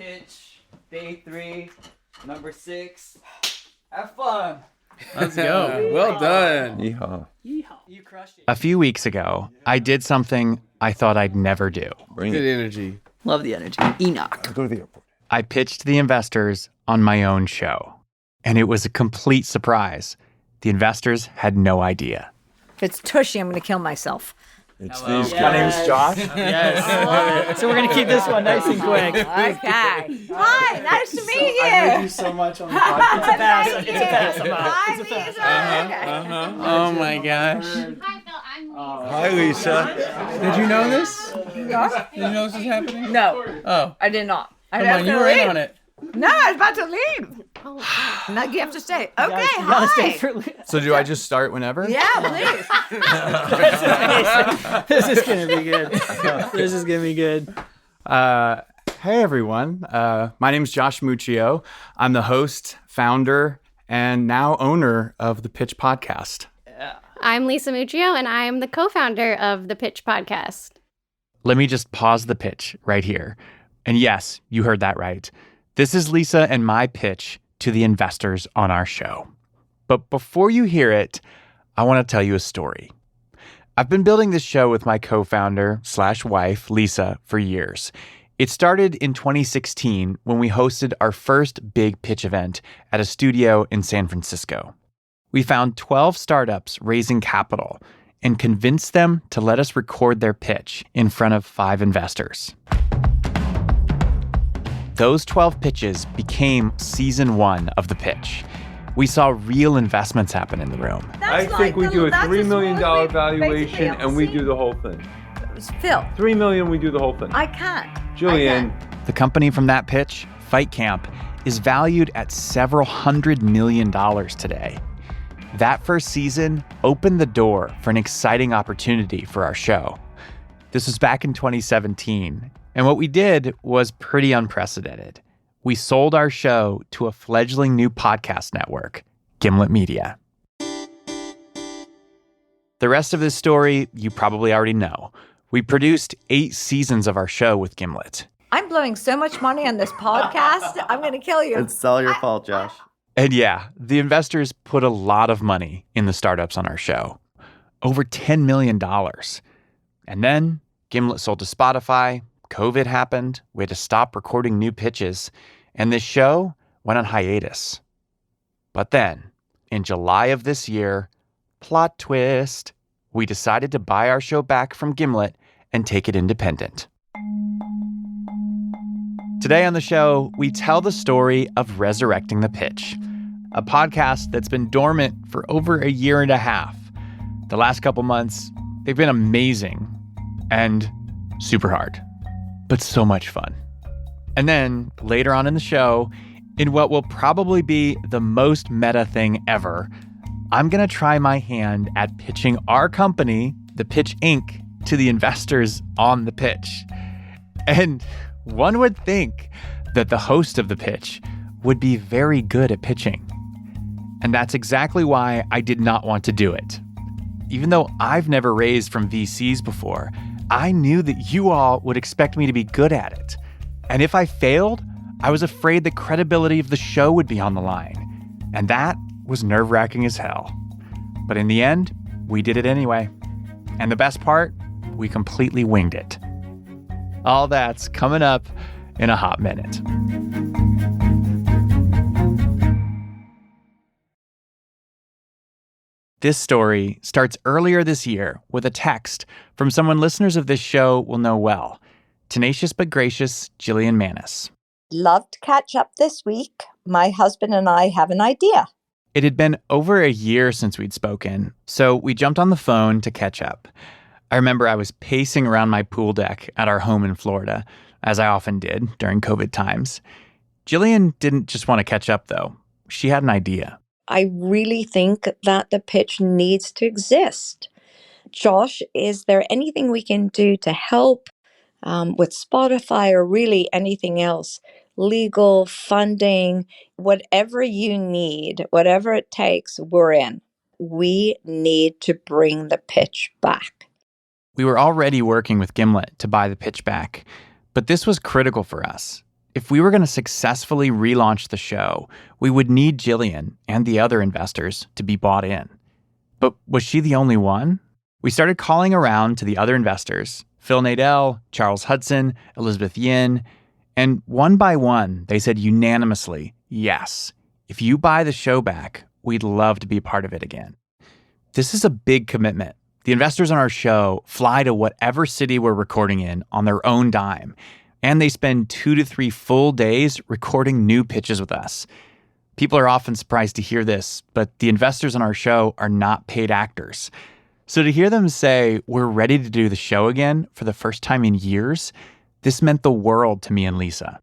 pitch, day 3, number 6. Have fun. Let's go. Well done. Yeehaw. You crushed it. A few weeks ago, I did something I thought I'd never do. Bring Good it. energy. Love the energy. Enoch. Go to the airport. I pitched the investors on my own show, and it was a complete surprise. The investors had no idea. If it's tushy, I'm going to kill myself. It's Hello. these Yes. guys. My name's Josh. Yes. So we're going to keep this one nice and quick. Okay. Hi, nice to meet you. I heard you so much on the podcast. It's a pass. Thank It's a pass. you. I'm out. Hi, It's a pass. Lisa. Okay. Oh my gosh. Hi, Phil. I'm Lisa. Hi, Lisa. Did you know this? Did you know this was happening? No, Oh, I did not. come on. You were in on it. No, I was about to leave. No, you have to stay. Okay, You gotta stay hi. for So do I just start whenever? Yeah, please. This is going to be good. This is going to be good. Hey, everyone. My name's Josh Muccio. I'm the host, founder, and now owner of the Pitch Podcast. I'm Lisa Muccio, and I'm the co-founder of the Pitch Podcast. Let me just pause the pitch right here. And yes, you heard that right. This is Lisa and my pitch to the investors on our show. But before you hear it, I want to tell you a story. I've been building this show with my co-founder/wife, Lisa, for years. It started in 2016 when we hosted our first big pitch event at a studio in San Francisco. We found 12 startups raising capital and convinced them to let us record their pitch in front of 5 investors. Those 12 pitches became season 1 of the pitch. We saw real investments happen in the room. I think we do a $3 million valuation and we do the whole thing. Phil, $3 million, we do the whole thing. I can't. Jillian, The company from that pitch, Fight Camp, is valued at several $100 million today. That first season opened the door for an exciting opportunity for our show. This was back in 2017, and what we did was pretty unprecedented. We sold our show to a fledgling new podcast network, Gimlet Media. The rest of this story you probably already know. We produced 8 seasons of our show with Gimlet. I'm blowing so much money on this podcast. I'm going to kill you. It's all your fault, Josh. And yeah, the investors put a lot of money in the startups on our show. Over $10 million. And then Gimlet sold to Spotify, COVID happened, we had to stop recording new pitches, and this show went on hiatus. But then, in July of this year, plot twist, we decided to buy our show back from Gimlet and take it independent. Today on the show, we tell the story of Resurrecting the Pitch, a podcast that's been dormant for over a year and a half. The last couple months, they've been amazing and super hard, but so much fun. And then later on in the show, in what will probably be the most meta thing ever, I'm going to try my hand at pitching our company, The Pitch Inc., to the investors on the pitch. And one would think that the host of the pitch would be very good at pitching. And that's exactly why I did not want to do it. Even though I've never raised from VCs before, I knew that you all would expect me to be good at it. And if I failed, I was afraid the credibility of the show would be on the line. And that was nerve-wracking as hell. But in the end, we did it anyway. And the best part, we completely winged it. All that's coming up in a hot minute. This story starts earlier this year with a text from someone listeners of this show will know well, tenacious but gracious Jillian Manis. Love to catch up this week. My husband and I have an idea. It had been over a year since we'd spoken, so we jumped on the phone to catch up. I remember I was pacing around my pool deck at our home in Florida, as I often did during COVID times. Jillian didn't just want to catch up, though. She had an idea. I really think that the pitch needs to exist. Josh, is there anything we can do to help with Spotify or really anything else? Legal, funding, whatever you need, whatever it takes, we're in. We need to bring the pitch back. We were already working with Gimlet to buy the pitch back, but this was critical for us. if we were going to successfully relaunch the show, we would need Jillian and the other investors to be bought in. But was she the only one? We started calling around to the other investors, Phil Nadell, Charles Hudson, Elizabeth Yin, and one by one, they said unanimously, yes, if you buy the show back, we'd love to be a part of it again. This is a big commitment. The investors on our show fly to whatever city we're recording in on their own dime, and they spend 2 to 3 full days recording new pitches with us. People are often surprised to hear this, but the investors on our show are not paid actors. So to hear them say, we're ready to do the show again for the first time in years, this meant the world to me and Lisa.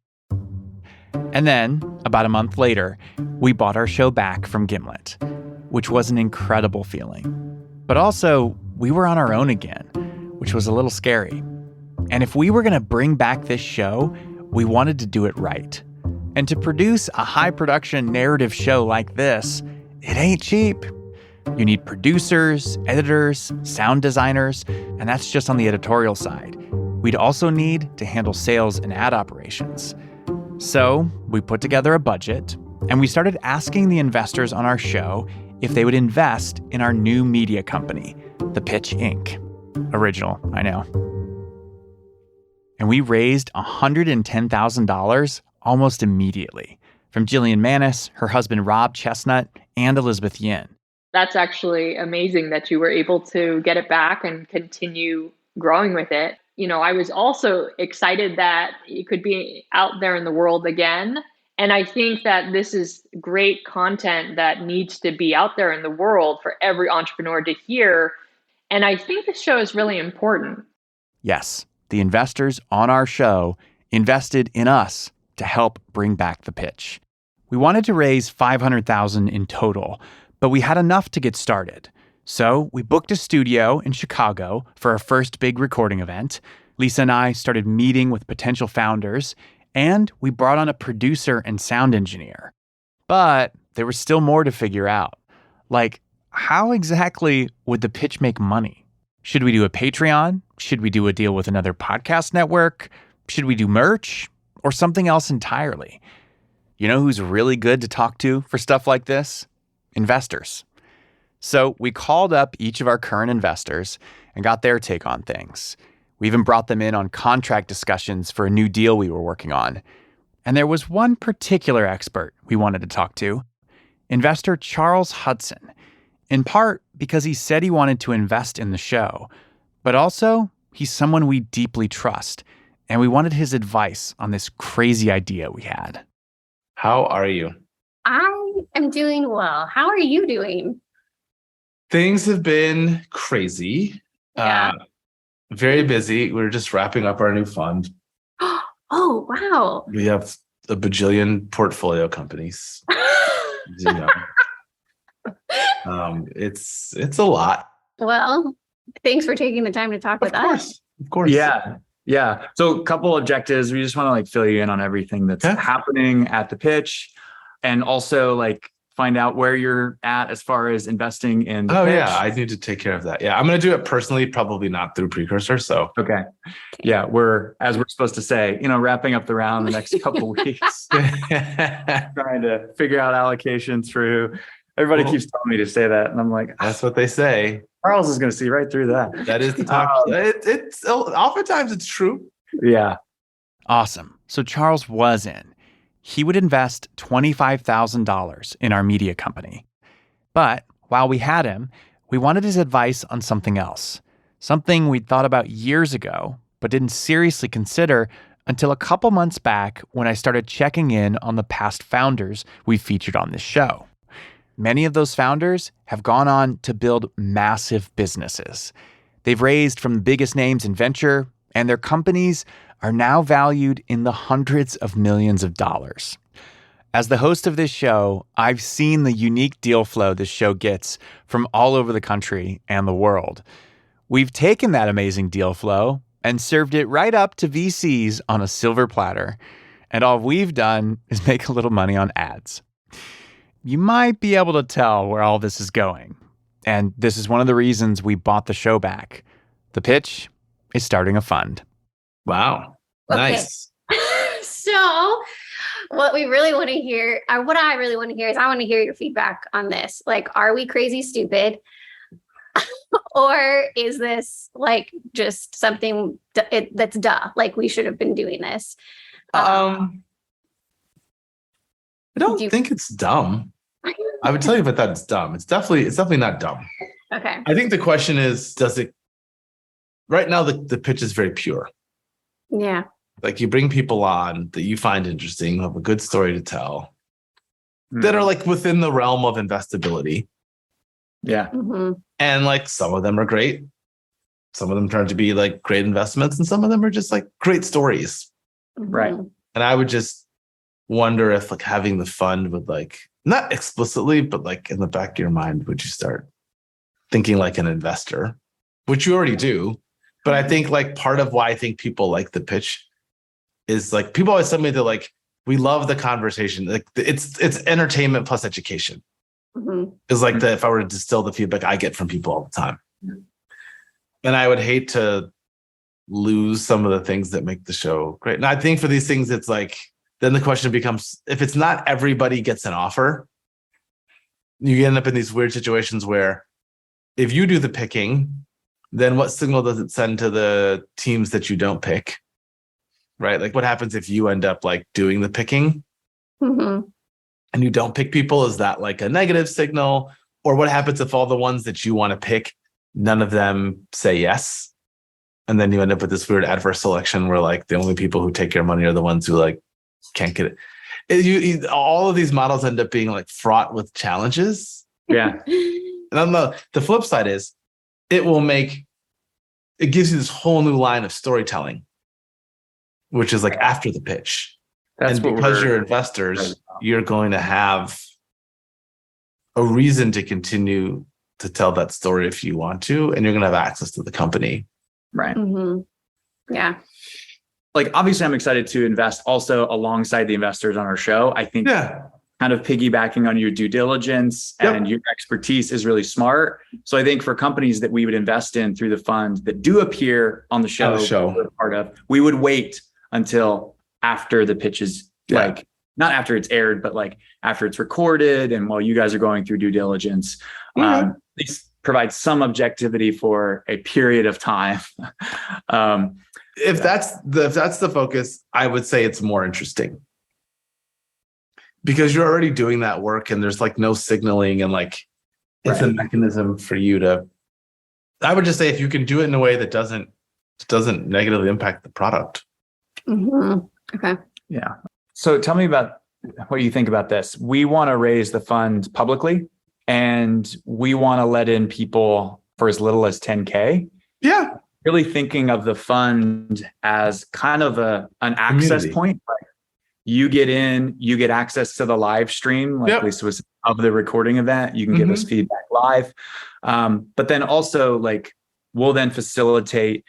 And then, about a month later, we bought our show back from Gimlet, which was an incredible feeling. But also, we were on our own again, which was a little scary. And if we were going to bring back this show, we wanted to do it right. And to produce a high-production narrative show like this, it ain't cheap. You need producers, editors, sound designers, and that's just on the editorial side. We'd also need to handle sales and ad operations. So we put together a budget, and we started asking the investors on our show if they would invest in our new media company, The Pitch Inc. Original, I know. And we raised $110,000 almost immediately from Jillian Manis, her husband Rob Chestnut, and Elizabeth Yin. That's actually amazing that you were able to get it back and continue growing with it. You know, I was also excited that it could be out there in the world again. And I think that this is great content that needs to be out there in the world for every entrepreneur to hear. And I think this show is really important. Yes, the investors on our show invested in us to help bring back The Pitch. We wanted to raise $500,000 in total, but we had enough to get started. So we booked a studio in Chicago for our first big recording event. Lisa and I started meeting with potential founders, and we brought on a producer and sound engineer. But there was still more to figure out. Like, how exactly would The Pitch make money? Should we do a Patreon? Should we do a deal with another podcast network? Should we do merch? Or something else entirely? You know who's really good to talk to for stuff like this? Investors. So we called up each of our current investors and got their take on things. We even brought them in on contract discussions for a new deal we were working on. And there was one particular expert we wanted to talk to, investor Charles Hudson, in part because he said he wanted to invest in the show, but also he's someone we deeply trust, and we wanted his advice on this crazy idea we had. How are you? I am doing well. How are you doing? Things have been crazy. Yeah. Very busy. We're just wrapping up our new fund. Oh, wow. We have a bajillion portfolio companies. You know. It's a lot. Well, thanks for taking the time to talk with us. Of course. Yeah. So a couple objectives. We just want to fill you in on everything that's happening at The Pitch, and also find out where you're at as far as investing in the pitch. Yeah, I need to take care of that. Yeah, I'm going to do it personally, probably not through Precursor. So okay. Yeah, we're supposed to say, wrapping up the round the next couple weeks, trying to figure out allocation through. Everybody keeps telling me to say that, and I'm like, that's what they say. Charles is going to see right through that. That is the talk. It's oftentimes it's true. Yeah. Awesome. So Charles was in. He would invest $25,000 in our media company. But while we had him, we wanted his advice on something else. Something we'd thought about years ago, but didn't seriously consider until a couple months back when I started checking in on the past founders we featured on this show. Many of those founders have gone on to build massive businesses. They've raised from the biggest names in venture, and their companies are now valued in the hundreds of millions of dollars. As the host of this show, I've seen the unique deal flow this show gets from all over the country and the world. We've taken that amazing deal flow and served it right up to VCs on a silver platter, and all we've done is make a little money on ads. You might be able to tell where all this is going, and this is one of the reasons we bought the show back. The Pitch is starting a fund. Wow. Nice. So what we really want to hear, or what I really want to hear is I want to hear your feedback on this. Like, are we crazy stupid? Or is this like just something that's duh? Like we should have been doing this. I don't think it's dumb. I would tell you that it's dumb. It's definitely not dumb. Okay. I think the question is, does it? Right now, the pitch is very pure. Yeah. Like you bring people on that you find interesting, who have a good story to tell, that are like within the realm of investability. Yeah. Mm-hmm. And like some of them are great. Some of them turn to be like great investments, and some of them are just like great stories. Right. And I would just wonder if like having the fund would like, not explicitly, but like in the back of your mind, would you start thinking like an investor, which you already do. But I think like part of why I think people like the pitch is like people always tell me that like we love the conversation. Like it's entertainment plus education. Mm-hmm. Is like if I were to distill the feedback I get from people all the time. And I would hate to lose some of the things that make the show great. And I think for these things, it's like, then the question becomes, if it's not everybody gets an offer, you end up in these weird situations where if you do the picking, then what signal does it send to the teams that you don't pick? Right? Like what happens if you end up like doing the picking? Mm-hmm. And you don't pick people? Is that like a negative signal? Or what happens if all the ones that you want to pick, none of them say yes? And then you end up with this weird adverse selection where like the only people who take your money are the ones who like can't get it. All of these models end up being like fraught with challenges. Yeah. And on the flip side is it gives you this whole new line of storytelling, which is like after the pitch. That's and because you're investors, you're going to have a reason to continue to tell that story if you want to, and you're going to have access to the company. Right. Mm-hmm. Yeah. Like, obviously, I'm excited to invest also alongside the investors on our show. I think kind of piggybacking on your due diligence and your expertise is really smart. So I think for companies that we would invest in through the fund that do appear on the show, we're part of, we would wait until after the pitch is like, not after it's aired, but like after it's recorded and while you guys are going through due diligence, at least provide some objectivity for a period of time. If that's the focus, I would say it's more interesting because you're already doing that work and there's like no signaling and like it's a mechanism for you to. I would just say if you can do it in a way that doesn't negatively impact the product. Mm-hmm. Okay. Yeah. So tell me about what you think about this. We want to raise the fund publicly and we want to let in people for as little as 10K. Yeah. Really thinking of the fund as kind of an access point. Like you get in, you get access to the live stream, like Lisa was of the recording event. You can give us feedback live. But then also like we'll then facilitate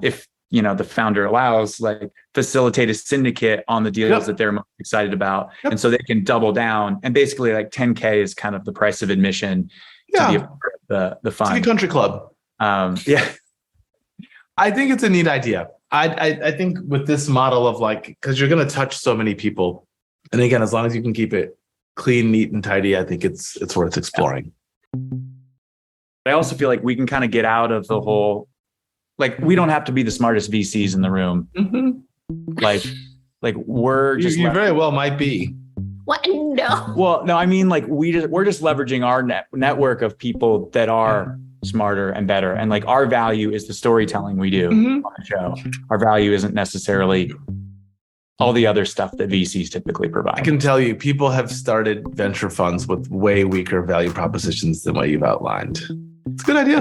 if the founder allows, like facilitate a syndicate on the deals that they're most excited about. And so they can double down and basically like 10K is kind of the price of admission to be a part of the fund. It's a country club. I think it's a neat idea. I think with this model of like, because you're going to touch so many people. And again, as long as you can keep it clean, neat, and tidy, I think it's worth exploring. I also feel like we can kind of get out of the whole, like, we don't have to be the smartest VCs in the room. Like we're just... You very well might be. What? No. Well, no, I mean, like we're just leveraging our network of people that are smarter and better. And like our value is the storytelling we do on the show. Our value isn't necessarily all the other stuff that VCs typically provide. I can tell you, people have started venture funds with way weaker value propositions than what you've outlined. It's a good idea.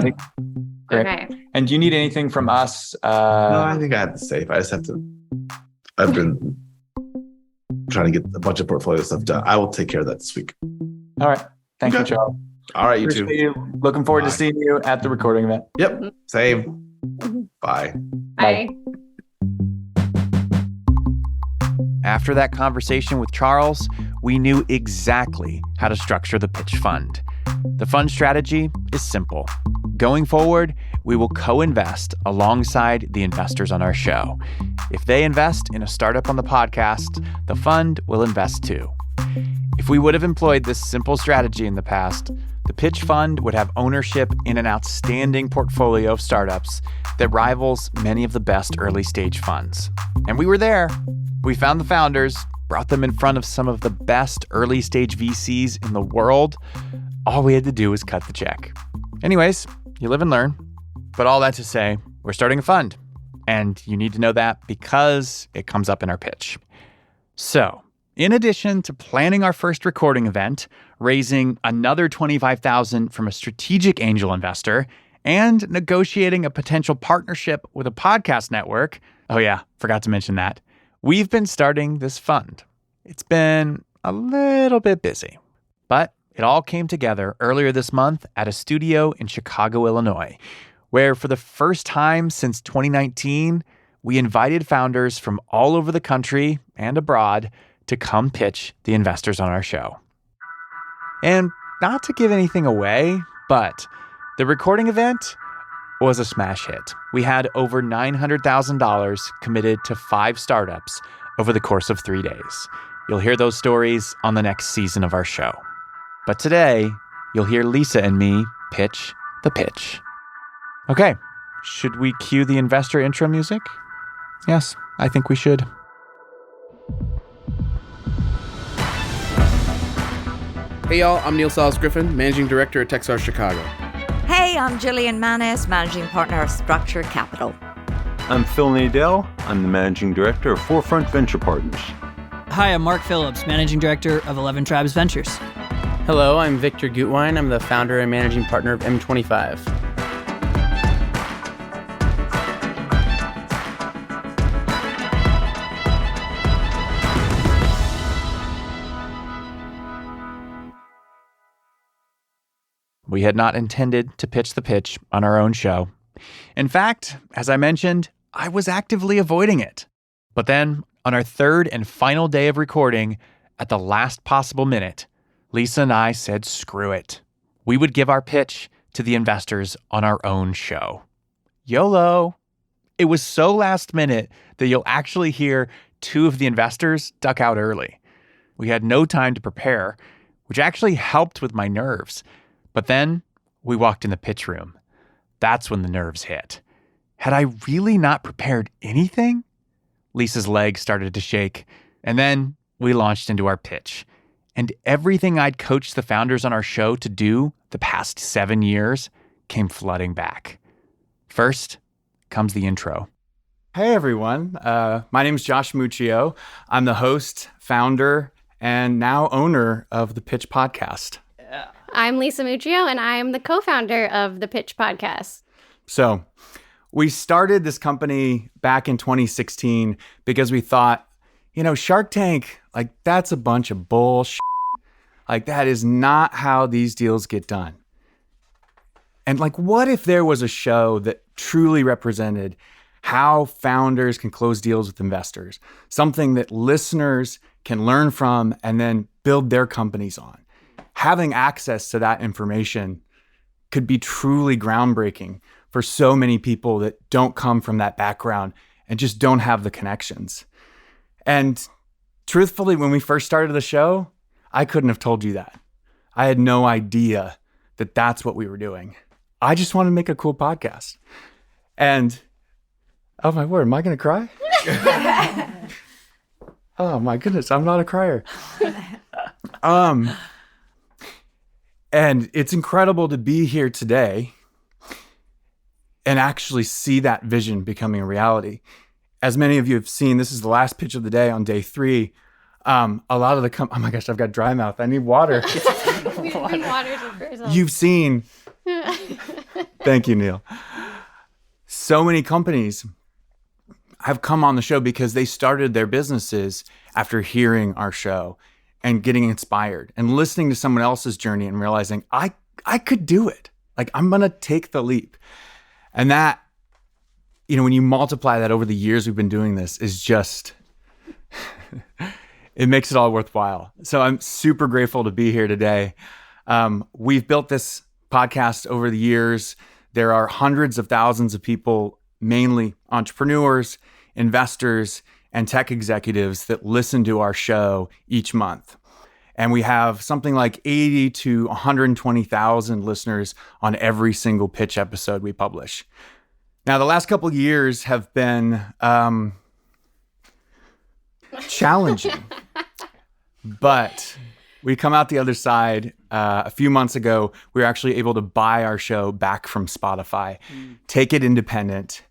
Great. Okay. And do you need anything from us? No, I think I have the safe. I just have to. I've been trying to get a bunch of portfolio stuff done. I will take care of that this week. All right. Thank you, Charles. All right, you Appreciate too. you. Looking forward to seeing you at the recording event. Yep. Same. Bye. Bye. After that conversation with Charles, we knew exactly how to structure the pitch fund. The fund strategy is simple. Going forward, we will co-invest alongside the investors on our show. If they invest in a startup on the podcast, the fund will invest too. If we would have employed this simple strategy in the past, the Pitch Fund would have ownership in an outstanding portfolio of startups that rivals many of the best early-stage funds. And we were there. We found the founders, brought them in front of some of the best early-stage VCs in the world. All we had to do was cut the check. Anyways, you live and learn. But all that to say, we're starting a fund. And you need to know that because it comes up in our pitch. So, in addition to planning our first recording event, raising another $25,000 from a strategic angel investor, and negotiating a potential partnership with a podcast network, oh yeah, forgot to mention that, we've been starting this fund. It's been a little bit busy, but it all came together earlier this month at a studio in Chicago, Illinois, where for the first time since 2019, we invited founders from all over the country and abroad to come pitch the investors on our show. And not to give anything away, but the recording event was a smash hit. We had over $900,000 committed to 5 startups over the course of 3 days. You'll hear those stories on the next season of our show. But today, you'll hear Lisa and me pitch the pitch. Okay, should we cue the investor intro music? Yes, I think we should. Hey y'all, I'm Neil Salas Griffin, Managing Director at Techstars Chicago. Hey, I'm Gillian Manis, Managing Partner of Structure Capital. I'm Phil Nadell. I'm the Managing Director of Forefront Venture Partners. Hi, I'm Mark Phillips, Managing Director of 11 Tribes Ventures. Hello, I'm Victor Gutwein. I'm the founder and managing partner of M25. We had not intended to pitch the pitch on our own show. In fact, as I mentioned, I was actively avoiding it. But then, on our third and final day of recording, at the last possible minute, Lisa and I said screw it. We would give our pitch to the investors on our own show. YOLO! It was so last minute that you'll actually hear 2 of the investors duck out early. We had no time to prepare, which actually helped with my nerves. But then we walked in the pitch room. That's when the nerves hit. Had I really not prepared anything? Lisa's legs started to shake, and then we launched into our pitch. And everything I'd coached the founders on our show to do the past 7 years came flooding back. First comes the intro. Hey, everyone. My name is Josh Muccio. I'm the host, founder, and now owner of the Pitch Podcast. I'm Lisa Muccio, and I'm the co-founder of the Pitch Podcast. So we started this company back in 2016 because we thought, Shark Tank, that's a bunch of bullshit. That is not how these deals get done. And what if there was a show that truly represented how founders can close deals with investors? Something that listeners can learn from and then build their companies on. Having access to that information could be truly groundbreaking for so many people that don't come from that background and just don't have the connections. And truthfully, when we first started the show, I couldn't have told you that. I had no idea that that's what we were doing. I just wanted to make a cool podcast. And, oh my word, am I going to cry? Oh my goodness, I'm not a crier. And it's incredible to be here today and actually see that vision becoming a reality. As many of you have seen, this is the last pitch of the day on day 3. A lot of the oh my gosh, I've got dry mouth. I need water. You've seen. Thank you, Neil. So many companies have come on the show because they started their businesses after hearing our show and getting inspired and listening to someone else's journey and realizing I could do it. I'm going to take the leap. And that, when you multiply that over the years we've been doing this, is just, it makes it all worthwhile. So I'm super grateful to be here today. We've built this podcast over the years. There are hundreds of thousands of people, mainly entrepreneurs, investors, and tech executives that listen to our show each month. And we have something like 80 to 120,000 listeners on every single pitch episode we publish. Now, the last couple of years have been challenging, but we come out the other side. A few months ago, we were actually able to buy our show back from Spotify, take it independent.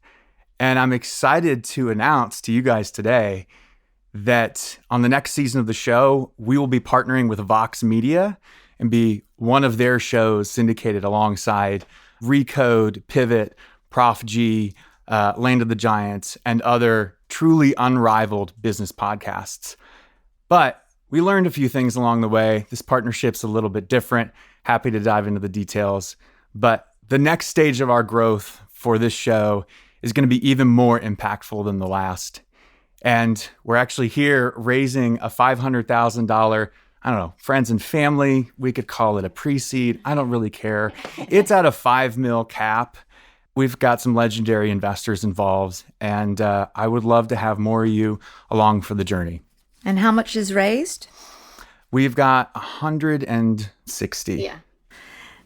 And I'm excited to announce to you guys today that on the next season of the show, we will be partnering with Vox Media and be one of their shows syndicated alongside Recode, Pivot, Prof G, Land of the Giants, and other truly unrivaled business podcasts. But we learned a few things along the way. This partnership's a little bit different. Happy to dive into the details. But the next stage of our growth for this show is going to be even more impactful than the last. And we're actually here raising a $500,000, I don't know, friends and family. We could call it a pre-seed. I don't really care. It's at a $5 million cap. We've got some legendary investors involved, and I would love to have more of you along for the journey. And how much is raised? We've got 160. Yeah.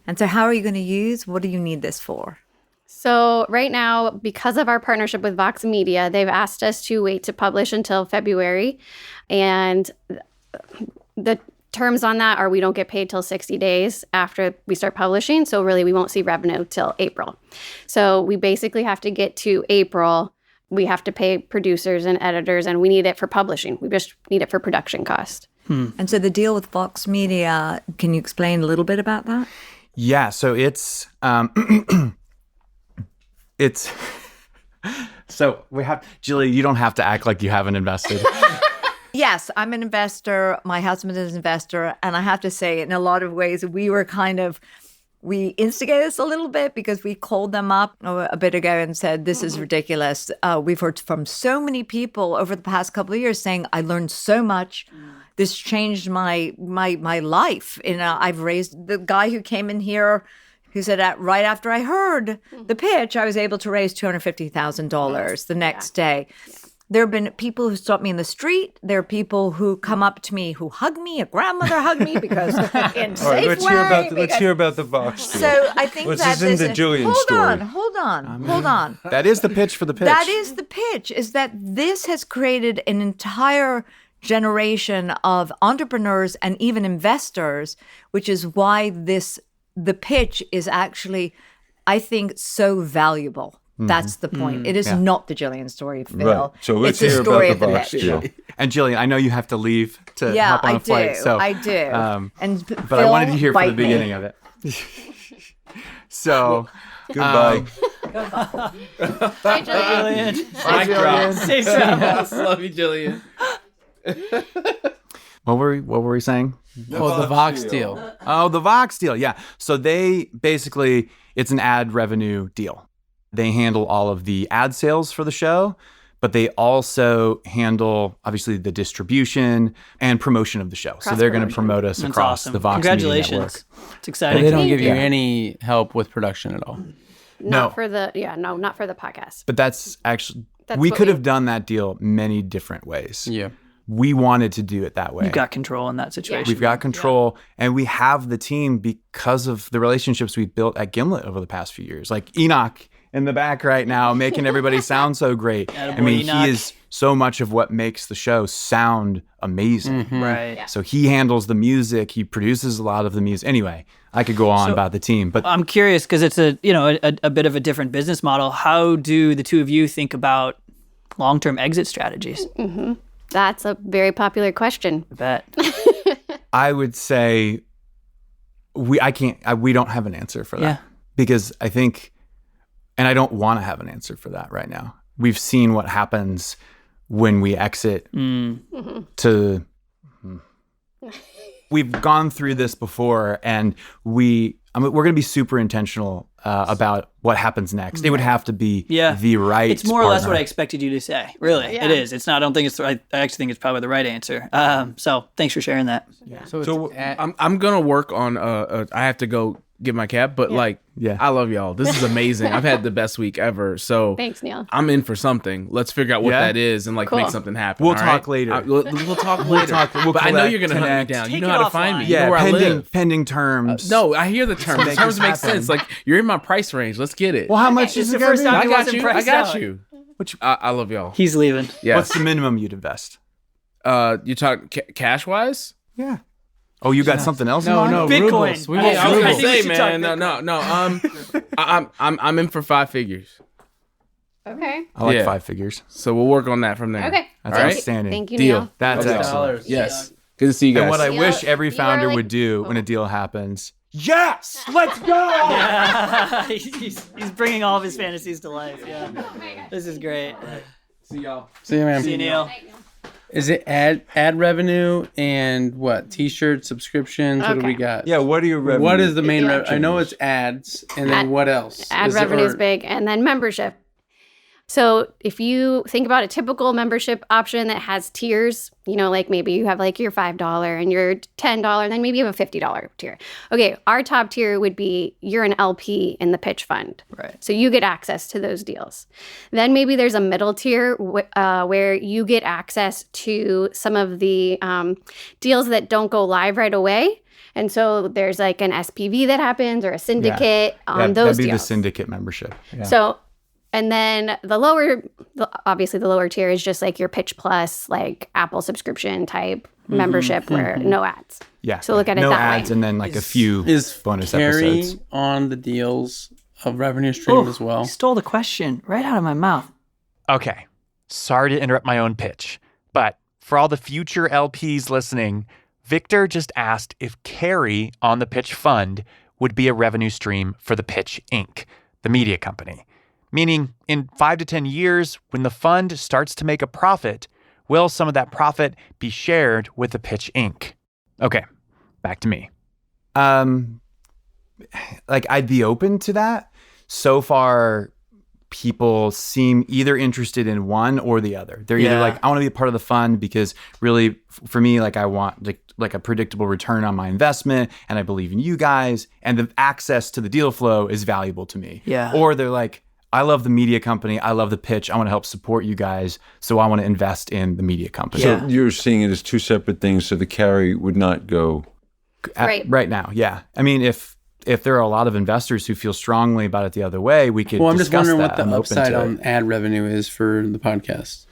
And so how are you going to use? What do you need this for? So right now, because of our partnership with Vox Media, they've asked us to wait to publish until February. And the terms on that are we don't get paid till 60 days after we start publishing. So really, we won't see revenue till April. So we basically have to get to April. We have to pay producers and editors, and we need it for publishing. We just need it for production cost. And so the deal with Vox Media, can you explain a little bit about that? Yeah, so it's so we have, Julie, you don't have to act like you haven't invested. Yes, I'm an investor. My husband is an investor. And I have to say, in a lot of ways, we instigated this a little bit because we called them up a bit ago and said, this is ridiculous. We've heard from so many people over the past couple of years saying, I learned so much. This changed my life. I've raised the guy who came in here who said right after I heard the pitch, I was able to raise $250,000 the next day. There have been people who stop me in the street. There are people who come up to me who hug me. A grandmother hugged me because in Safeway. Let's hear about the Vox deal. So I think this isn't the Julian story. Hold on. That is the pitch for the pitch. That is the pitch, is that this has created an entire generation of entrepreneurs and even investors, which is why the pitch is actually, I think, so valuable. That's the point. It is not the Jillian story, Phil. Right. So let's it's hear the story about the of Vox pitch. deal. And Jillian, I know you have to leave to hop on a flight. So I do. But I wanted to hear from the beginning of it. So Goodbye. Hi, Jillian. Mic drop. Safe travels. Love you, Jillian. What were we saying? The Vox deal. Oh, the Vox deal. Yeah. So they basically, it's an ad revenue deal. They handle all of the ad sales for the show, but they also handle, obviously, the distribution and promotion of the show. So they're going to promote us That's across awesome. the Vox Media Congratulations. network. It's exciting. But they don't give you Yeah. any help with production at all. Not for the podcast. But that's actually, That's we what could we- have done that deal many different ways. Yeah. We wanted to do it that way. You've got control in that situation. We've got control, and we have the team because of the relationships we've built at Gimlet over the past few years. Like Enoch in the back right now, making everybody sound so great. Attaboy, I mean, Enoch. he is so much of what makes the show sound amazing. Right. Yeah. So he handles the music. He produces a lot of the music. Anyway, I could go on about the team, but I'm curious because it's a bit of a different business model. How do the two of you think about long-term exit strategies? That's a very popular question. I bet. I would say we don't have an answer for that. Yeah. Because I think, and I don't want to have an answer for that right now. We've seen what happens when we exit to, we've gone through this before, and we're going to be super intentional about what happens next. It would have to be the right It's more or less partner. what I expected you to say. Really, Yeah. it is. It's not. I don't think it's. I actually think it's probably the right answer. So thanks for sharing that. So I'm gonna work on. I have to go get my cap, but like, I love y'all. This is amazing. I've had the best week ever. So thanks, Neil. I'm in for something. Let's figure out what that is and like make something happen. We'll talk later. We'll talk later. But I know you're gonna hunt me down. You know how to find me. You know where I live. Pending terms. No, I hear the terms. The terms make sense. Like, you're in my price range. Let's get it. Well, how much is it? I got you. I love y'all. He's leaving. Yes. What's the minimum you'd invest? You talk cash wise? Yeah. Oh, you got something else? No, Bitcoin. Rubles. I was gonna say, man, no. I'm in for 5 figures. Okay. I like 5 figures. So we'll work on that from there. Okay. That's outstanding. Thank you, Deal. Neil. That's Okay. excellent. Yes. Good to see you guys. And what I Neil, wish every you are founder like- would do when a deal happens. Yes, let's go. Yeah. he's bringing all of his fantasies to life. Yeah. This is great. See y'all. See you, man. See you, Neil. Is it ad revenue and what? T-shirts, subscriptions. What do we got? Yeah, what are your revenue? What is the main revenue? I know it's ads, and then what else? Ad revenue is big, and then membership. So if you think about a typical membership option that has tiers, you know, like maybe you have like your $5 and your $10, then maybe you have a $50 tier. Okay, our top tier would be you're an LP in the pitch fund. Right. So you get access to those deals. Then maybe there's a middle tier where you get access to some of the deals that don't go live right away. And so there's like an SPV that happens or a syndicate on those That'd be deals. the syndicate membership. Yeah. So, and then obviously the lower tier is just like your Pitch Plus, like Apple subscription type membership where no ads. Yeah. So look at it no that ads way. and then like a few bonus carry episodes. on the deals of revenue stream as well? You stole the question right out of my mouth. Okay, sorry to interrupt my own pitch, but for all the future LPs listening, Victor just asked if carry on the pitch fund would be a revenue stream for the Pitch Inc., the media company. Meaning, in 5 to 10 years, when the fund starts to make a profit, will some of that profit be shared with the Pitch Inc.? Okay, back to me. Like, I'd be open to that. So far, people seem either interested in one or the other. They're either like, I want to be a part of the fund because really, for me, like, I want like a predictable return on my investment, and I believe in you guys, and the access to the deal flow is valuable to me. Yeah. Or they're like, I love the media company. I love the pitch. I want to help support you guys. So I want to invest in the media company. So you're seeing it as two separate things. So the carry would not go right now. Yeah. I mean, if there are a lot of investors who feel strongly about it the other way, we could. Well, I'm just discuss wondering that. what the I'm open upside to on it. ad revenue is for the podcast.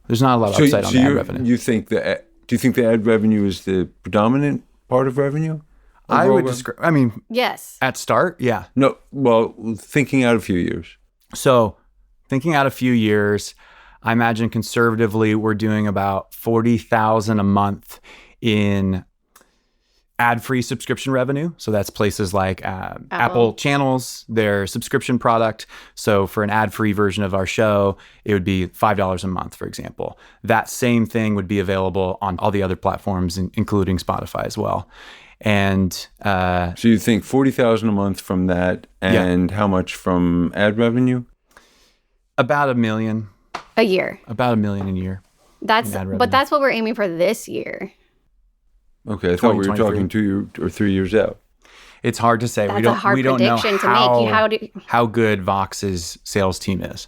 There's not a lot of upside on ad revenue. You think do you think the ad revenue is the predominant part of revenue? I would describe. I mean, yes. At start, yeah. No. Well, thinking out a few years. So, thinking out a few years, I imagine conservatively we're doing about $40,000 a month in ad-free subscription revenue. So that's places like Apple channels, their subscription product. So for an ad-free version of our show, it would be $5 a month, for example. That same thing would be available on all the other platforms, including Spotify as well. And so you think 40,000 a month from that, and how much from ad revenue? About $1 million a year. About $1 million a year. That's what we're aiming for this year. Okay, I thought we were talking 2 or 3 years out. It's hard to say. That's a hard prediction to make. How good Vox's sales team is.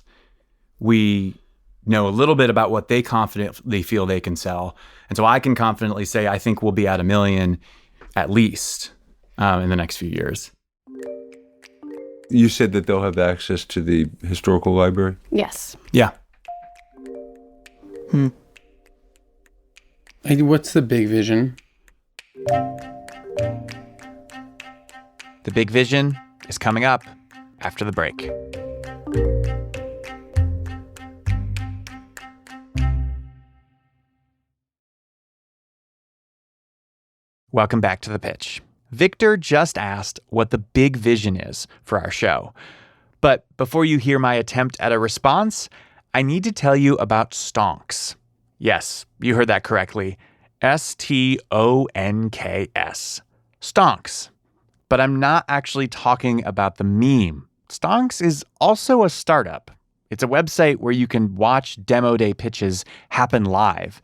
We know a little bit about what they confidently feel they can sell, and so I can confidently say I think we'll be at $1 million at least in the next few years. You said that they'll have access to the historical library? Yes. Yeah. What's the big vision? The big vision is coming up after the break. Welcome back to The Pitch. Victor just asked what the big vision is for our show. But before you hear my attempt at a response, I need to tell you about Stonks. Yes, you heard that correctly. Stonks. Stonks. But I'm not actually talking about the meme. Stonks is also a startup. It's a website where you can watch demo day pitches happen live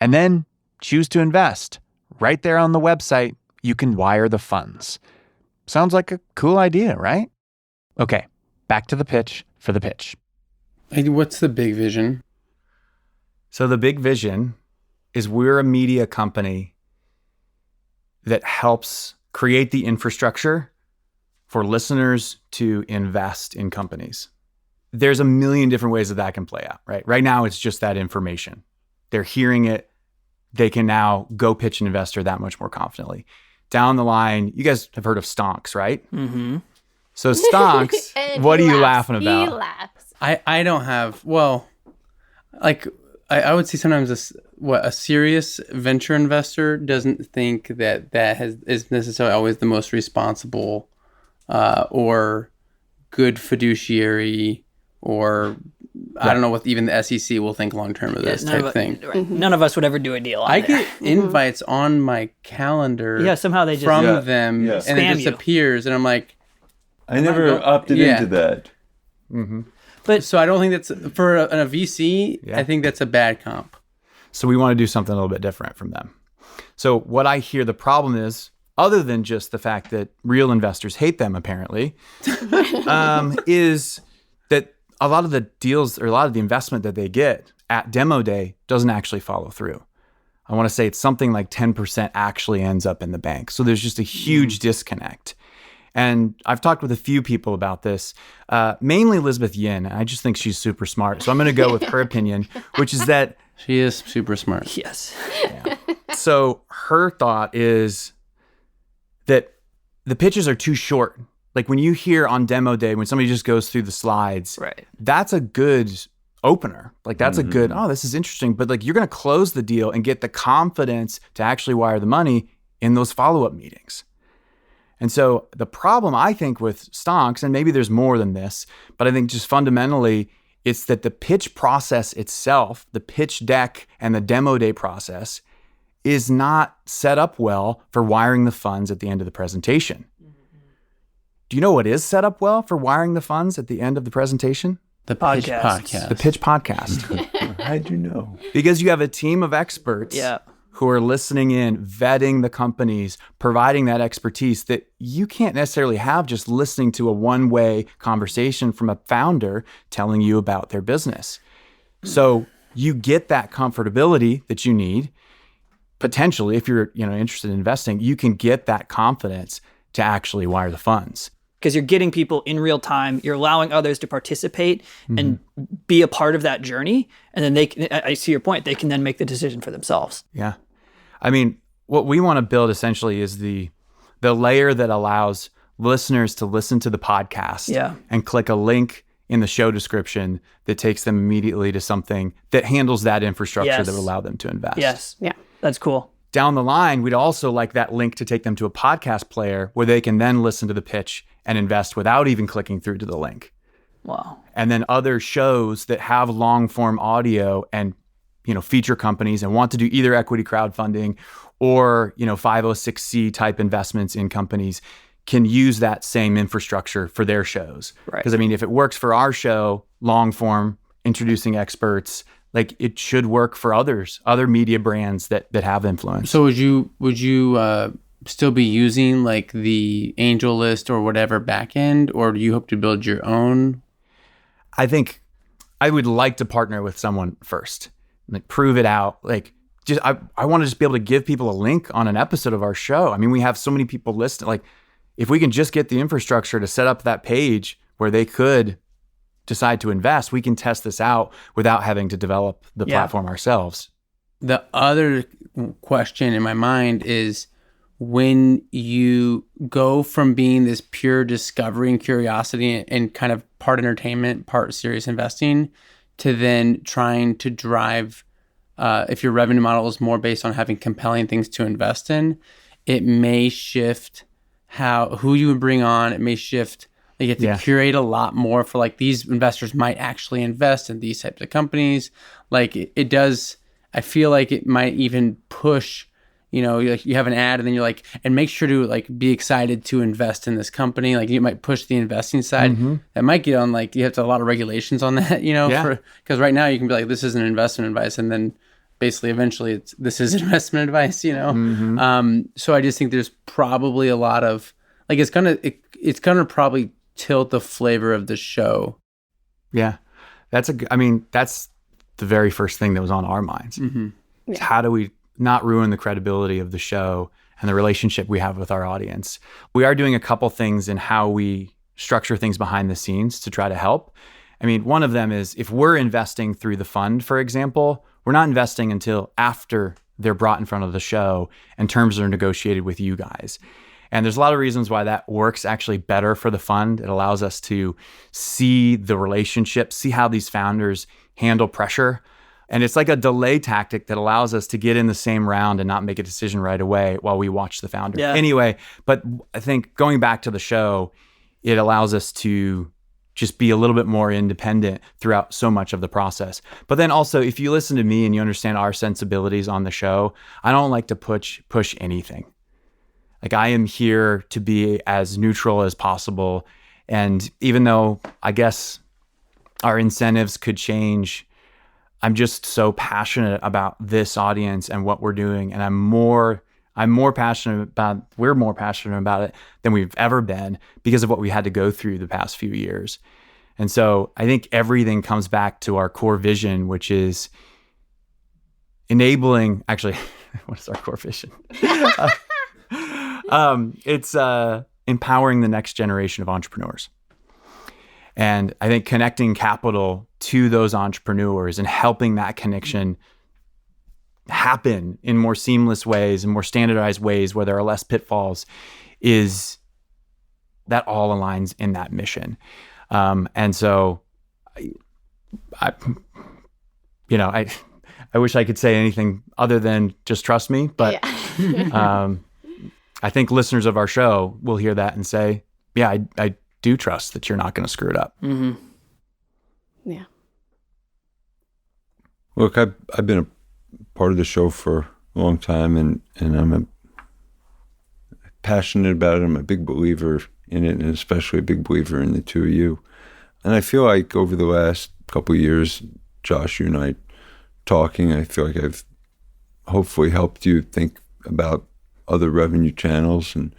and then choose to invest. Right there on the website, you can wire the funds. Sounds like a cool idea, right? Okay, back to the pitch for the pitch. What's the big vision? So the big vision is we're a media company that helps create the infrastructure for listeners to invest in companies. There's a million different ways that can play out, right? Right now, it's just that information. They're hearing it. They can now go pitch an investor that much more confidently. Down the line, you guys have heard of stonks, right? Mm-hmm. So stonks, what are you laughing about? He laughs. I don't have, well, like, I would say sometimes a serious venture investor doesn't think that is necessarily always the most responsible or good fiduciary, or I don't know what even the SEC will think long term of this type thing. Right. None of us would ever do a deal on I there. get invites on my calendar. Yeah, somehow they just from them, yeah. and it Spam just you. appears, and I'm like, I never opted into that. Mm-hmm. But so I don't think that's for a VC. Yeah. I think that's a bad comp. So we want to do something a little bit different from them. So what I hear the problem is, other than just the fact that real investors hate them, apparently, is that a lot of the deals or a lot of the investment that they get at demo day doesn't actually follow through. I want to say it's something like 10% actually ends up in the bank. So there's just a huge disconnect. And I've talked with a few people about this, mainly Elizabeth Yin. I just think she's super smart. So I'm going to go with her opinion, which is that she is super smart. yes. Yeah. So her thought is that the pitches are too short. Like when you hear on demo day, when somebody just goes through the slides, Right. that's a good opener. Like that's a good, oh, this is interesting. But like you're going to close the deal and get the confidence to actually wire the money in those follow-up meetings. And so the problem I think with stonks, and maybe there's more than this, but I think just fundamentally, it's that the pitch process itself, the pitch deck and the demo day process is not set up well for wiring the funds at the end of the presentation. Do you know what is set up well for wiring the funds at the end of the presentation? The pitch podcast. The pitch podcast. How'd you know? Because you have a team of experts who are listening in, vetting the companies, providing that expertise that you can't necessarily have just listening to a one-way conversation from a founder telling you about their business. So you get that comfortability that you need. Potentially, if you're interested in investing, you can get that confidence to actually wire the funds. Because you're getting people in real time, you're allowing others to participate and be a part of that journey. And then I see your point, they can then make the decision for themselves. Yeah. I mean, what we want to build essentially is the layer that allows listeners to listen to the podcast and click a link in the show description that takes them immediately to something that handles that infrastructure that will allow them to invest. Yes. Yeah. That's cool. Down the line, we'd also like that link to take them to a podcast player where they can then listen to the pitch and invest without even clicking through to the link. Wow. And then other shows that have long form audio and feature companies and want to do either equity crowdfunding or 506c type investments in companies can use that same infrastructure for their shows. Right. Because I mean, if it works for our show, long form, introducing experts, like it should work for other media brands that have influence. So would you still be using like the Angel List or whatever backend, or do you hope to build your own? I think I would like to partner with someone first, like prove it out. Like just I want to just be able to give people a link on an episode of our show. I mean, we have so many people listed. Like if we can just get the infrastructure to set up that page where they could decide to invest, we can test this out without having to develop the platform ourselves. The other question in my mind is when you go from being this pure discovery and curiosity and kind of part entertainment, part serious investing, to then trying to drive, if your revenue model is more based on having compelling things to invest in, it may shift who you would bring on. It may shift. You have to curate a lot more for like these investors might actually invest in these types of companies. Like it does. I feel like it might even push, like you have an ad and then you're like, and make sure to like be excited to invest in this company. Like you might push the investing side. That might get on like, you have to a lot of regulations on that, because right now you can be like, this is an investment advice. And then basically eventually this is investment advice, So I just think there's probably a lot of like it's gonna probably tilt the flavor of the show. Yeah, that's the very first thing that was on our minds. Yeah. How do we not ruin the credibility of the show and the relationship we have with our audience? We are doing a couple things in how we structure things behind the scenes to try to help. I mean, one of them is if we're investing through the fund, for example, we're not investing until after they're brought in front of the show and terms are negotiated with you guys. And there's a lot of reasons why that works actually better for the fund. It allows us to see the relationship, see how these founders handle pressure. And it's like a delay tactic that allows us to get in the same round and not make a decision right away while we watch the founder. Yeah. Anyway, but I think going back to the show, it allows us to just be a little bit more independent throughout so much of the process. But then also, if you listen to me and you understand our sensibilities on the show, I don't like to push anything. Like, I am here to be as neutral as possible. And even though I guess our incentives could change, I'm just so passionate about this audience and what we're doing. And we're more passionate about it than we've ever been because of what we had to go through the past few years. And so I think everything comes back to our core vision, which is enabling, actually, what is our core vision? It's empowering the next generation of entrepreneurs. And I think connecting capital to those entrepreneurs and helping that connection happen in more seamless ways and more standardized ways where there are less pitfalls is that all aligns in that mission. And so I wish I could say anything other than just trust me, but I think listeners of our show will hear that and say, yeah, I do trust that you're not going to screw it up. Mm-hmm. Yeah. Look, I've been a part of the show for a long time, and I'm passionate about it. I'm a big believer in it, and especially a big believer in the two of you. And I feel like over the last couple of years, Josh, you and I talking, I feel like I've hopefully helped you think about other revenue channels. And,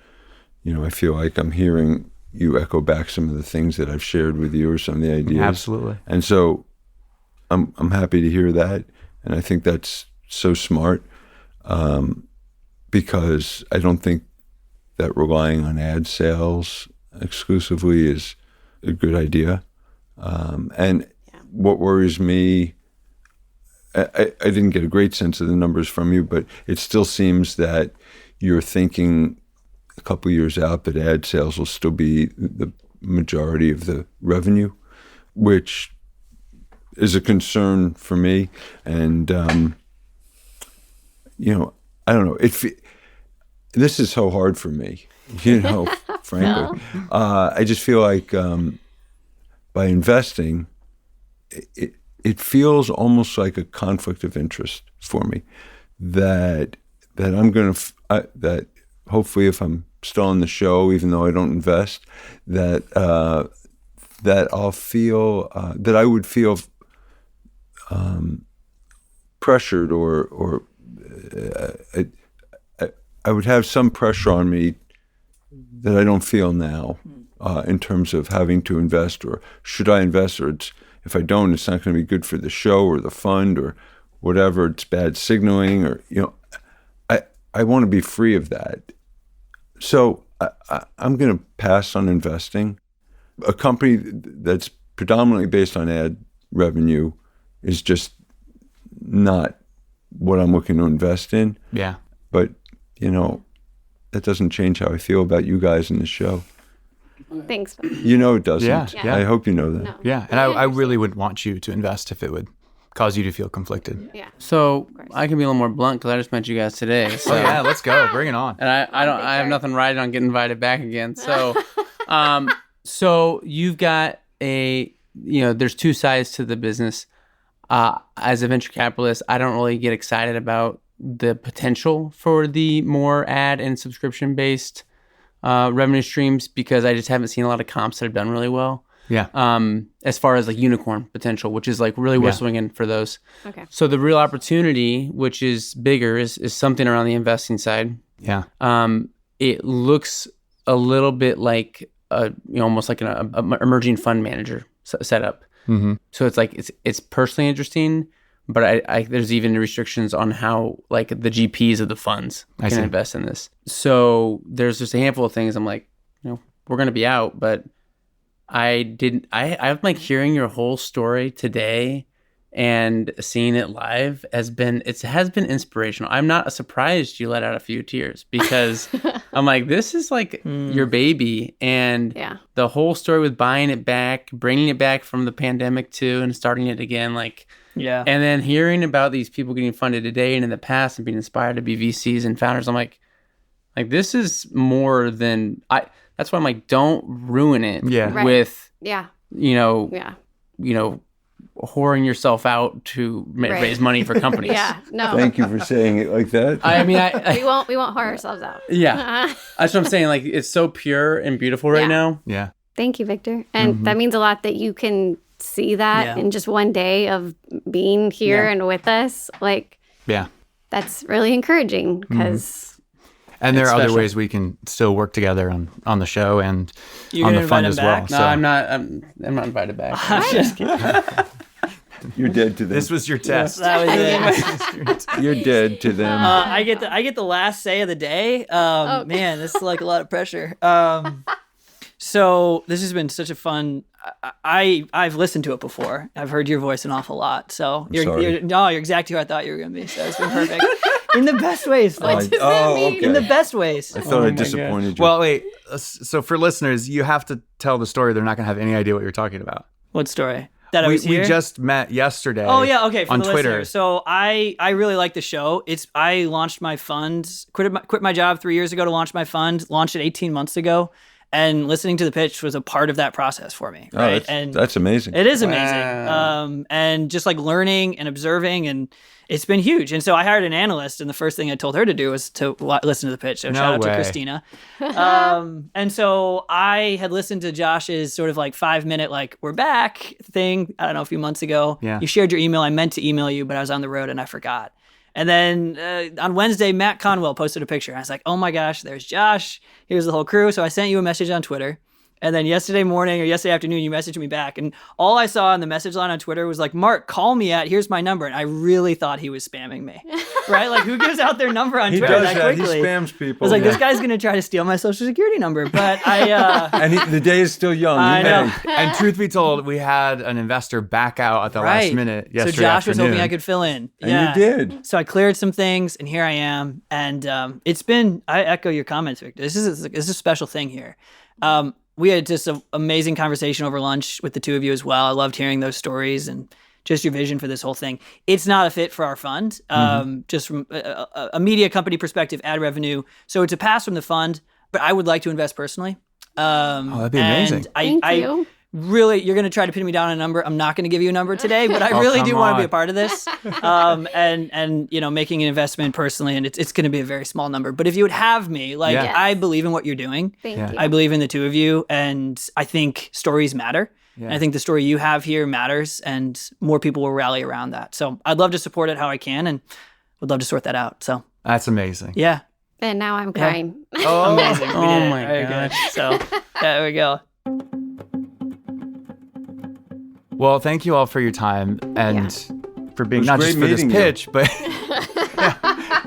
I feel like I'm hearing you echo back some of the things that I've shared with you or some of the ideas. Absolutely. And so I'm happy to hear that. And I think that's so smart because I don't think that relying on ad sales exclusively is a good idea. And what worries me, I didn't get a great sense of the numbers from you, but it still seems that you're thinking a couple of years out that ad sales will still be the majority of the revenue, which is a concern for me. And, I don't know. This is so hard for me, frankly. I just feel like by investing, it feels almost like a conflict of interest for me that I'm going to, that hopefully if I'm still on the show, even though I don't invest, that I'll feel, that I would feel pressured or I would have some pressure on me that I don't feel now in terms of having to invest, or should I invest, or if I don't, it's not going to be good for the show or the fund or whatever. It's bad signaling, or I want to be free of that. So I'm going to pass on investing. A company that's predominantly based on ad revenue is just not what I'm looking to invest in. Yeah. But, that doesn't change how I feel about you guys in the show. Thanks. It doesn't. Yeah. I hope you know that. No. Yeah. And I really wouldn't want you to invest if it would cause you to feel conflicted. Yeah. So I can be a little more blunt because I just met you guys today. So. Oh yeah, let's go. Bring it on. And I have nothing riding on getting invited back again. So, so you've got there's two sides to the business. As a venture capitalist, I don't really get excited about the potential for the more ad and subscription based revenue streams because I just haven't seen a lot of comps that have done really well. Yeah. As far as like unicorn potential, which is like really we're swinging for those. Okay. So the real opportunity, which is bigger, is something around the investing side. Yeah. It looks a little bit like almost like an emerging fund manager setup. Mm-hmm. So it's like it's personally interesting, but I there's even restrictions on how like the GPs of the funds can invest in this. So there's just a handful of things I'm like, we're gonna be out, but I'm like hearing your whole story today and seeing it live has been inspirational. I'm not surprised you let out a few tears because I'm like, this is like your baby, and the whole story with buying it back, bringing it back from the pandemic too, and starting it again, like and then hearing about these people getting funded today and in the past and being inspired to be VCs and founders. I'm like this is more than That's why I'm like, don't ruin it with whoring yourself out to raise money for companies. No. Thank you for saying it like that. I mean, we won't whore ourselves out. Yeah, that's what I'm saying. Like, it's so pure and beautiful right now. Yeah. Thank you, Victor. And that means a lot that you can see that in just one day of being here and with us. Like, that's really encouraging because. And there are other ways we can still work together on the show and on the fund as well. No, I'm not invited back. I'm just kidding. You're dead to them. This was your test. That was it. You're dead to them. I get the last say of the day. Man, this is like a lot of pressure. So this has been such a fun. I've listened to it before. I've heard your voice an awful lot. So you're exactly who I thought you were going to be. So it's been perfect. In the best ways. What does that mean? Okay. In the best ways. I thought I disappointed you. Well, wait. So for listeners, you have to tell the story. They're not going to have any idea what you're talking about. What story? That I was here? We just met yesterday. Oh yeah, okay. For on the Twitter. Listeners. So I really like the show. I launched my fund, quit my job 3 years ago to launch my fund. Launched it 18 months ago. And listening to the pitch was a part of that process for me. Right? That's amazing. It is amazing. And just like learning and observing, and it's been huge. And so I hired an analyst, and the first thing I told her to do was to listen to the pitch. So shout out to Christina. And so I had listened to Josh's sort of like 5-minute, like, we're back thing, I don't know, a few months ago. Yeah. You shared your email. I meant to email you, but I was on the road and I forgot. And then on Wednesday, Matt Conwell posted a picture. I was like, oh my gosh, there's Josh. Here's the whole crew. So I sent you a message on Twitter. And then yesterday morning or yesterday afternoon, you messaged me back. And all I saw in the message line on Twitter was like, Mark, call me here's my number. And I really thought he was spamming me. Right? Like, who gives out their number on Twitter that quickly? He spams people. I was like, this guy's going to try to steal my social security number. But and the day is still young. I know. And truth be told, we had an investor back out at the last minute yesterday So Josh was afternoon. hoping I could fill in. And you did. So I cleared some things, and here I am. And it's been, I echo your comments, Victor. This is a special thing here. We had just an amazing conversation over lunch with the two of you as well. I loved hearing those stories and just your vision for this whole thing. It's not a fit for our fund, just from a media company perspective, ad revenue. So it's a pass from the fund, but I would like to invest personally. That'd be amazing. Thank you. Really, you're going to try to pin me down on a number. I'm not going to give you a number today, but I really do want to be a part of this. And making an investment personally, and it's going to be a very small number. But if you would have me, I believe in what you're doing. Thank you. I believe in the two of you, and I think stories matter. Yeah. And I think the story you have here matters, and more people will rally around that. So I'd love to support it how I can, and would love to sort that out. So That's amazing. yeah. And now I'm crying. Oh, amazing. We did it. my Very gosh. good. So there we go. Well, thank you all for your time and for being not just for this pitch, but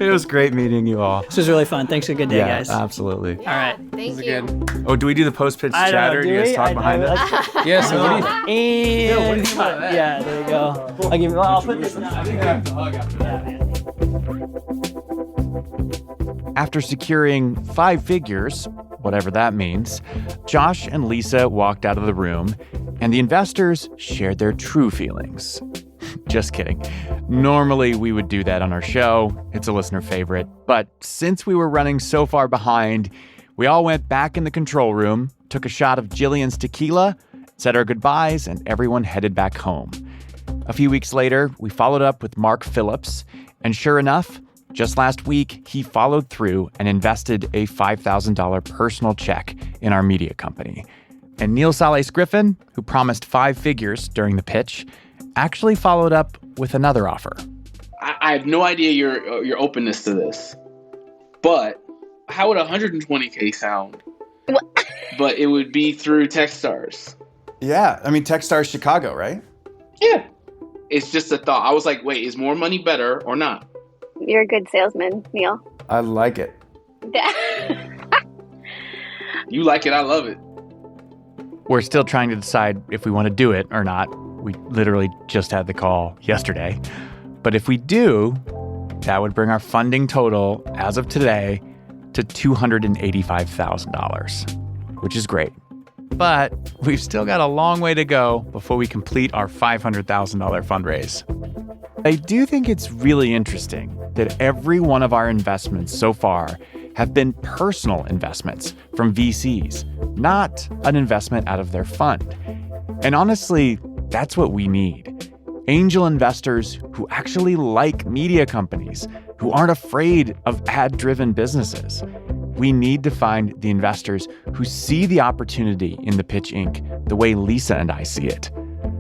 it was great meeting you all. This was really fun. Thanks for a good day, guys. Absolutely. All right. Thank you. Oh, do we do the post-pitch chatter? Do you guys talk behind it? Yeah, so what do you And what do you think about that? yeah, there you go. I'll put this down. After securing 5 figures, whatever that means, Josh and Lisa walked out of the room, and the investors shared their true feelings. Just kidding. Normally, we would do that on our show. It's a listener favorite. But since we were running so far behind, we all went back in the control room, took a shot of Jillian's tequila, said our goodbyes, and everyone headed back home. A few weeks later, we followed up with Mark Phillips, and sure enough, just last week, he followed through and invested a $5,000 personal check in our media company. And Neil Salles Griffin, who promised 5 figures during the pitch, actually followed up with another offer. I have no idea your openness to this, but how would 120K sound but it would be through Techstars. Yeah, I mean, Techstars Chicago, right? Yeah. It's just a thought. I was like, wait, is more money better or not? You're a good salesman, Neil. I like it. You like it, I love it. We're still trying to decide if we want to do it or not. We literally just had the call yesterday. But if we do, that would bring our funding total as of today to $285,000, which is great. But we've still got a long way to go before we complete our $500,000 fundraise. I do think it's really interesting that every one of our investments so far have been personal investments from VCs, not an investment out of their fund. And honestly, that's what we need. Angel investors who actually like media companies, who aren't afraid of ad-driven businesses. We need to find the investors who see the opportunity in the Pitch Inc. the way Lisa and I see it,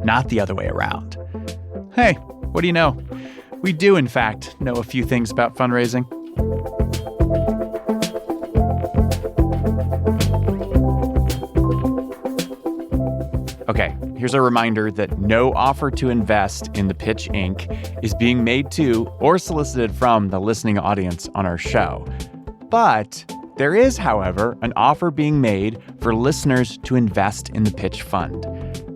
not the other way around. Hey, what do you know? We do, in fact, know a few things about fundraising. Okay, here's a reminder that no offer to invest in the Pitch Inc. is being made to or solicited from the listening audience on our show. But there is, however, an offer being made for listeners to invest in the Pitch Fund.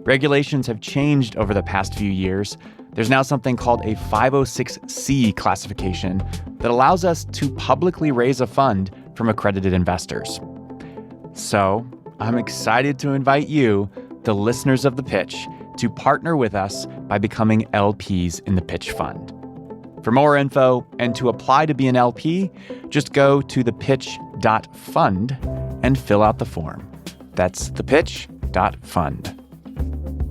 Regulations have changed over the past few years. There's now something called a 506C classification that allows us to publicly raise a fund from accredited investors. So I'm excited to invite you, the listeners of The Pitch, to partner with us by becoming LPs in the Pitch Fund. For more info and to apply to be an LP, just go to thepitch.fund and fill out the form. That's thepitch.fund.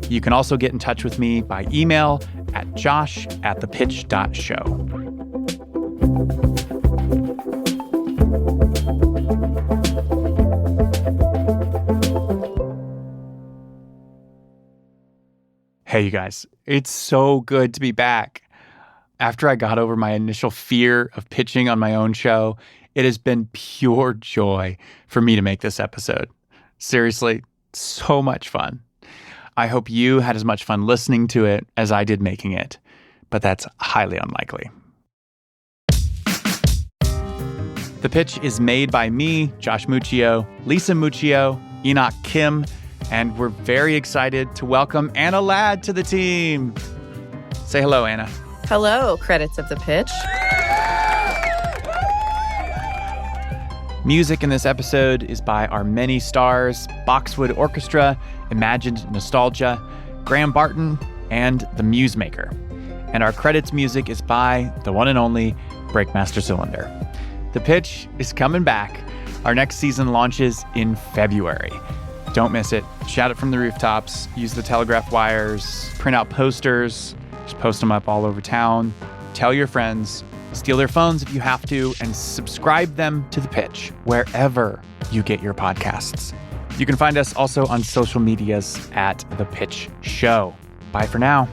You can also get in touch with me by email at josh@thepitch.show. Hey, you guys, it's so good to be back. After I got over my initial fear of pitching on my own show, it has been pure joy for me to make this episode. Seriously, so much fun. I hope you had as much fun listening to it as I did making it, but that's highly unlikely. The Pitch is made by me, Josh Muccio, Lisa Muccio, Enoch Kim, and we're very excited to welcome Anna Ladd to the team. Say hello, Anna. Hello, credits of The Pitch. Music in this episode is by our many stars, Boxwood Orchestra, Imagined Nostalgia, Graham Barton, and The Musemaker. And our credits music is by the one and only Breakmaster Cylinder. The Pitch is coming back. Our next season launches in February. Don't miss it. Shout it from the rooftops. Use the telegraph wires. Print out posters. Just post them up all over town. Tell your friends. Steal their phones if you have to. And subscribe them to The Pitch wherever you get your podcasts. You can find us also on social medias at The Pitch Show. Bye for now.